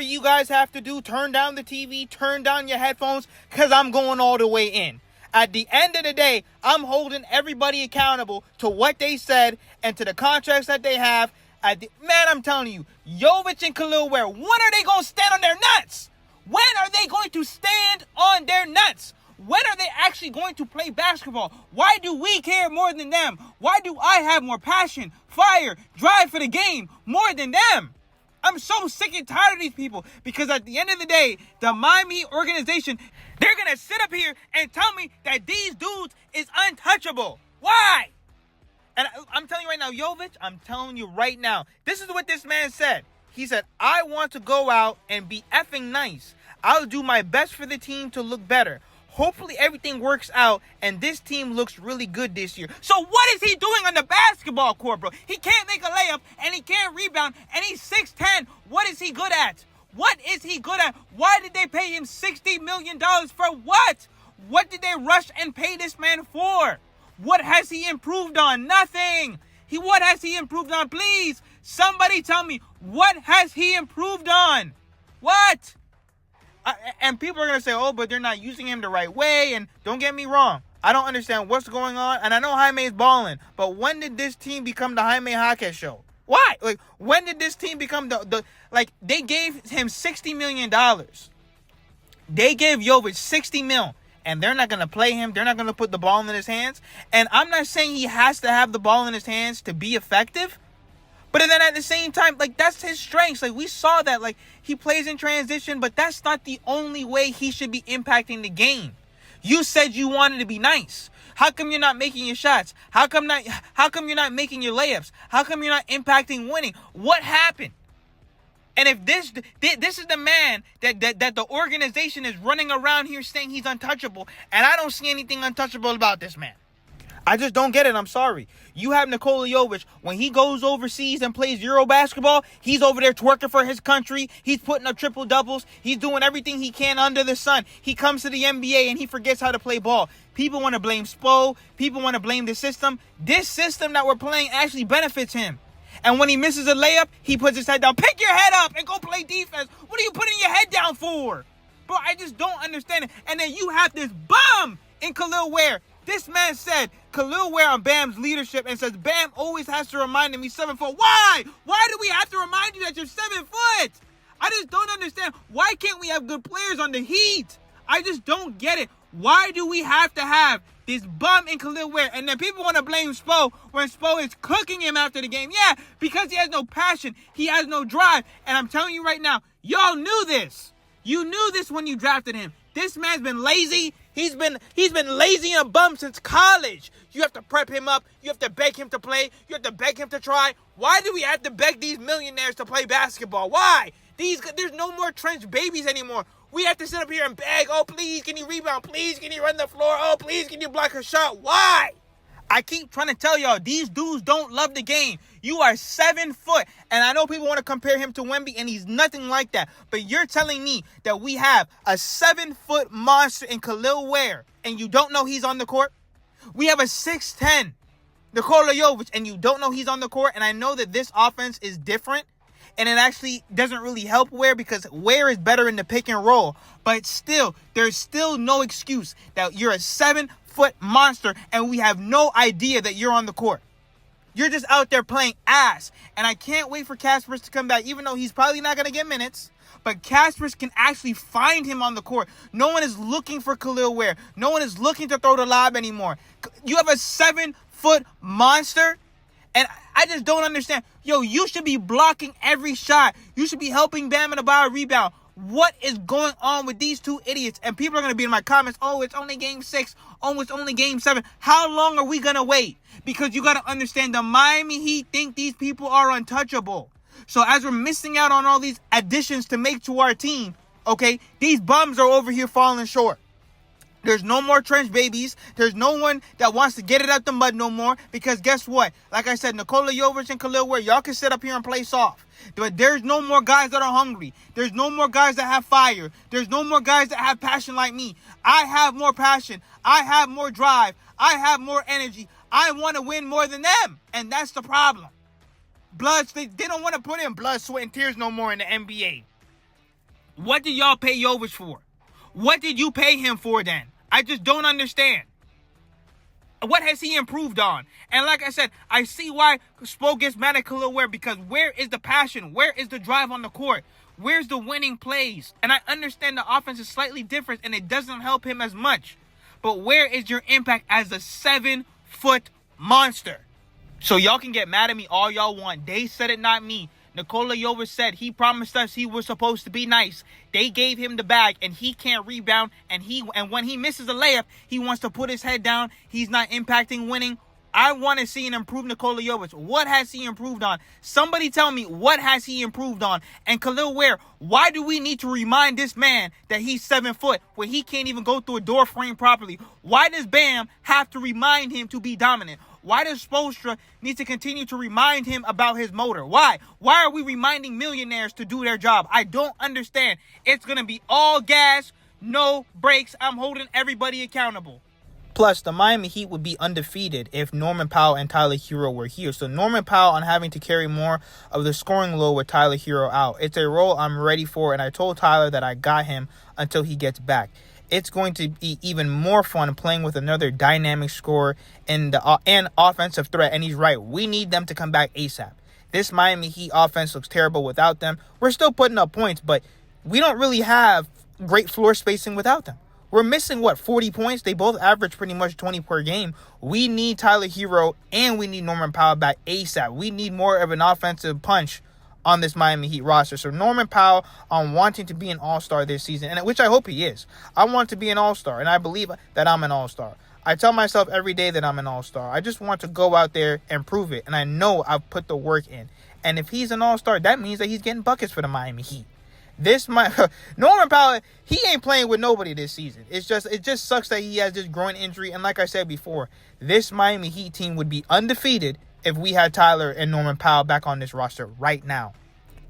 whatever you guys have to do, turn down the TV, turn down your headphones, because I'm going all the way in. At the end of the day, I'm holding everybody accountable to what they said and to the contracts that they have. Man, I'm telling you, Jovic and Khalil Ware, when are they going to stand on their nuts? When are they going to stand on their nuts? When are they actually going to play basketball? Why do we care more than them? Why do I have more passion, fire, drive for the game more than them? I'm so sick and tired of these people, because at the end of the day, the Miami organization, they're going to sit up here and tell me that these dudes is untouchable. Why? And I'm telling you right now, Jovic, I'm telling you right now, this is what this man said. He said, I want to go out and be effing nice. I'll do my best for the team to look better. Hopefully everything works out and this team looks really good this year. So what is he doing on the basketball court, bro? He can't make a layup and he can't rebound and he's 6'10". What is he good at? What is he good at? Why did they pay him $60 million for what? What did they rush and pay this man for? What has he improved on? Nothing. What has he improved on? Please, somebody tell me, what has he improved on? What? And people are going to say, oh, but they're not using him the right way. And don't get me wrong, I don't understand what's going on. And I know Jaime's balling. But when did this team become the Jaime Jaquez show? Why? When did this team become they gave him $60 million. They gave Jovic $60 million. And they're not going to play him. They're not going to put the ball in his hands. And I'm not saying he has to have the ball in his hands to be effective. But then at the same time, that's his strengths. We saw that, he plays in transition, but that's not the only way he should be impacting the game. You said you wanted to be nice. How come you're not making your shots? How come you're not making your layups? How come you're not impacting winning? What happened? And if this is the man that the organization is running around here saying he's untouchable, and I don't see anything untouchable about this man. I just don't get it. I'm sorry. You have Nikola Jovic. When he goes overseas and plays Euro basketball, he's over there twerking for his country. He's putting up triple doubles. He's doing everything he can under the sun. He comes to the NBA and he forgets how to play ball. People want to blame Spo. People want to blame the system. This system that we're playing actually benefits him. And when he misses a layup, he puts his head down. Pick your head up and go play defense. What are you putting your head down for? Bro, I just don't understand it. And then you have this bum in Khalil Ware. This man said Khalil Ware on Bam's leadership and says Bam always has to remind him he's 7 foot. Why? Why do we have to remind you that you're 7 foot? I just don't understand. Why can't we have good players on the Heat? I just don't get it. Why do we have to have this bum in Khalil Ware? And then people want to blame Spo when Spo is cooking him after the game. Yeah, because he has no passion. He has no drive. And I'm telling you right now, y'all knew this. You knew this when you drafted him. This man's been lazy. He's been lazy and a bum since college. You have to prep him up. You have to beg him to play. You have to beg him to try. Why do we have to beg these millionaires to play basketball? Why? There's no more trench babies anymore. We have to sit up here and beg. Oh, please, can you rebound? Please, can you run the floor? Oh, please, can you block a shot? Why? I keep trying to tell y'all, these dudes don't love the game. You are 7 foot. And I know people want to compare him to Wemby, and he's nothing like that. But you're telling me that we have a 7 foot monster in Khalil Ware, and you don't know he's on the court? We have a 6'10" Nikola Jovic, and you don't know he's on the court? And I know that this offense is different, and it actually doesn't really help Ware because Ware is better in the pick and roll. But still, there's still no excuse that you're a 7 foot monster and we have no idea that you're on the court. You're just out there playing ass. And I can't wait for Kaspers to come back, even though he's probably not going to get minutes. But Kaspers can actually find him on the court. No one is looking for Khalil Ware. No one is looking to throw the lob anymore. You have a 7 foot monster. And I just don't understand. Yo, you should be blocking every shot. You should be helping Bam and Abaya rebound. What is going on with these two idiots? And people are going to be in my comments, oh, it's only game 6. Oh, it's only game 7. How long are we going to wait? Because you got to understand, the Miami Heat think these people are untouchable. So as we're missing out on all these additions to make to our team, okay, these bums are over here falling short. There's no more trench babies. There's no one that wants to get it out the mud no more. Because guess what? Like I said, Nikola Jovic and Khalil Ware, y'all can sit up here and play soft. But there's no more guys that are hungry. There's no more guys that have fire. There's no more guys that have passion like me. I have more passion. I have more drive. I have more energy. I want to win more than them. And that's the problem. They don't want to put in blood, sweat, and tears no more in the NBA. What did y'all pay Jovic for? What did you pay him for then? I just don't understand. What has he improved on? And like I said, I see why Spo gets mad at Khalil Ware, because where is the passion? Where is the drive on the court? Where's the winning plays? And I understand the offense is slightly different and it doesn't help him as much. But where is your impact as a 7-foot monster? So y'all can get mad at me all y'all want. They said it, not me. Nikola Jovic said he promised us he was supposed to be nice. They gave him the bag and he can't rebound. And when he misses a layup, he wants to put his head down. He's not impacting winning. I want to see an improved Nikola Jovic. What has he improved on? Somebody tell me, what has he improved on? And Khalil Ware, why do we need to remind this man that he's 7 foot when he can't even go through a door frame properly? Why does Bam have to remind him to be dominant? Why does Spoelstra need to continue to remind him about his motor? Why? Why are we reminding millionaires to do their job? I don't understand. It's going to be all gas, no brakes. I'm holding everybody accountable. Plus, the Miami Heat would be undefeated if Norman Powell and Tyler Hero were here. So Norman Powell on having to carry more of the scoring load with Tyler Hero out. It's a role I'm ready for, and I told Tyler that I got him until he gets back. It's going to be even more fun playing with another dynamic scorer and offensive threat. And he's right. We need them to come back ASAP. This Miami Heat offense looks terrible without them. We're still putting up points, but we don't really have great floor spacing without them. We're missing, 40 points? They both average pretty much 20 per game. We need Tyler Hero and we need Norman Powell back ASAP. We need more of an offensive punch on this Miami Heat roster. So Norman Powell, wanting to be an all-star this season, and which I hope he is. I want to be an all-star, and I believe that I'm an all-star. I tell myself every day that I'm an all-star. I just want to go out there and prove it, and I know I've put the work in. And if he's an all-star, that means that he's getting buckets for the Miami Heat. Norman Powell, he ain't playing with nobody this season. It just sucks that he has this groin injury. And like I said before, this Miami Heat team would be undefeated if we had Tyler and Norman Powell back on this roster right now.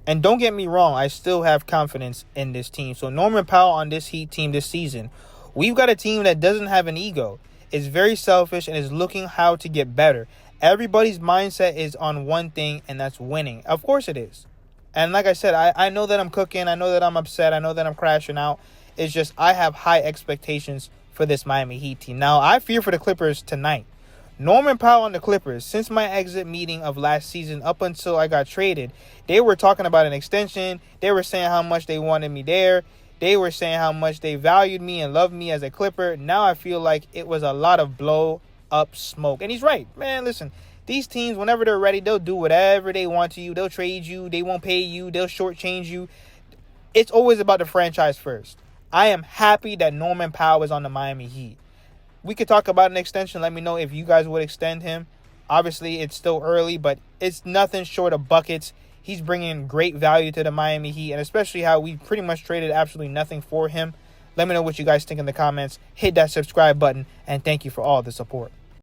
And don't get me wrong, I still have confidence in this team. So Norman Powell on this Heat team this season, we've got a team that doesn't have an ego. It's very selfish and is looking how to get better. Everybody's mindset is on one thing, and that's winning. Of course it is. And like I said, I know that I'm cooking. I know that I'm upset. I know that I'm crashing out. It's just I have high expectations for this Miami Heat team. Now, I fear for the Clippers tonight. Norman Powell on the Clippers, since my exit meeting of last season up until I got traded, they were talking about an extension. They were saying how much they wanted me there. They were saying how much they valued me and loved me as a Clipper. Now I feel like it was a lot of blow up smoke. And he's right. Man, listen, these teams, whenever they're ready, they'll do whatever they want to you. They'll trade you. They won't pay you. They'll shortchange you. It's always about the franchise first. I am happy that Norman Powell is on the Miami Heat. We could talk about an extension. Let me know if you guys would extend him. Obviously, it's still early, but it's nothing short of buckets. He's bringing great value to the Miami Heat, and especially how we pretty much traded absolutely nothing for him. Let me know what you guys think in the comments. Hit that subscribe button, and thank you for all the support.